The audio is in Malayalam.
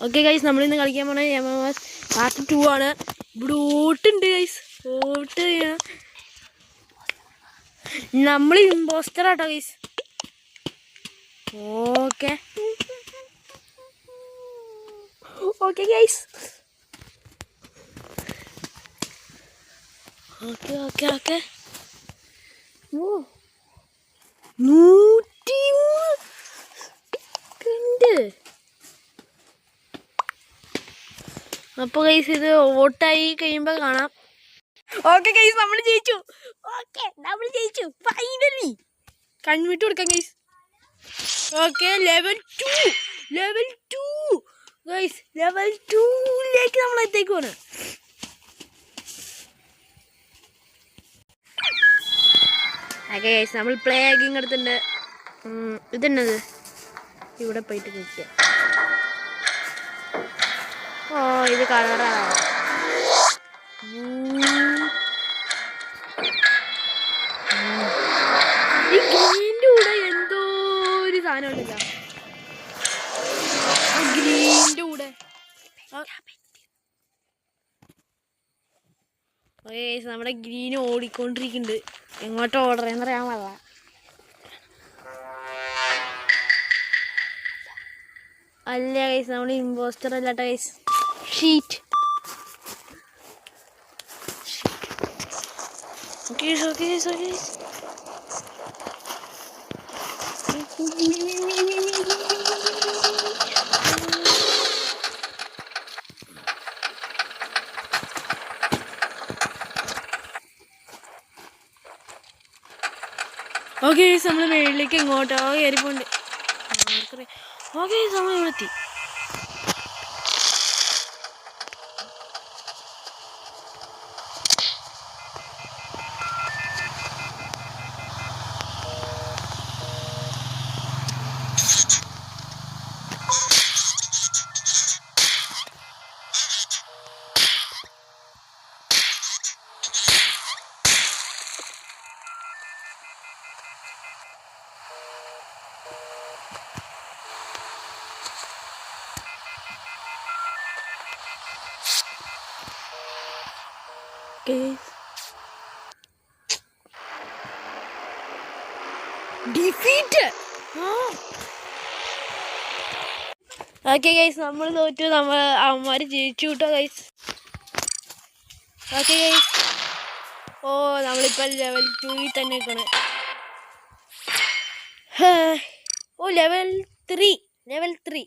ഓക്കെ ഗൈസ്, നമ്മളിന്ന് കളിക്കാൻ പോണ MMS പാർട്ട് 2 ആണ്. ഇവിടെ ഓട്ടുണ്ട് ഗൈസ്, ഓട്ട് ചെയ്യണം. നമ്മൾ ഇമ്പോസ്റ്റർ ആട്ടോ guys. Okay okay guys, okay okay okay. ഓ 100 അപ്പോൾ ഗൈസ് ഇത് വോട്ടായി കഴിയുമ്പോൾ കാണാം. ഓക്കെ ഗൈസ്, നമ്മൾ ജയിച്ചു. ഓക്കെ, നമ്മൾ ജയിച്ചു ഫൈനലി. കൺവിട്ട് കൊടുക്കാം guys. Okay, level 2 guys, level 2ലേക്ക് നമ്മൾ എത്തേക്കാണ്. ഓക്കെ ഗൈസ്, നമ്മൾ പ്ലേ ആക്കിങ് എടുത്തിട്ടുണ്ട്. ഇതെന്നത് ഇവിടെ പോയിട്ട് നിൽക്കുക. ഓ ഇത് കളറാ. ഈ ഗ്രീൻ്റെ കൂടെ എന്തോ ഒരു സാധനം ഉണ്ടല്ലോ, ആ ഗ്രീൻ്റെ കൂടെ. ഓക്കെ ഗൈസ്, നമ്മുടെ ഗ്രീൻ ഓടിക്കൊണ്ടിരിക്കുന്നുണ്ട്. എങ്ങോട്ട് ഓടറേന്ന് പറയാൻ പാടില്ല. അല്ല ഗൈസ്, നമ്മൾ ഇമ്പോസ്റ്റർ അല്ലാട്ടോ guys, shit. Okay okay okay. Okay നമ്മൾ മേളിലേക്ക് എങ്ങോട്ടോ കയറിപ്പോണ്ട്. ഓക്കെ നമ്മൾ ഇവിടെ എത്തി. ഡിഫീറ്റ്. ഓക്കെ ഗൈസ്, നമ്മൾ തോറ്റു, അവന്മാർ ജയിച്ചു കേട്ടോ ഗൈസ്. ഓക്കെ ഗൈസ്, ഓ നമ്മളിപ്പോൾ ലെവൽ 2 തന്നെ നിൽക്കണേ. ഓ ലെവൽ 3.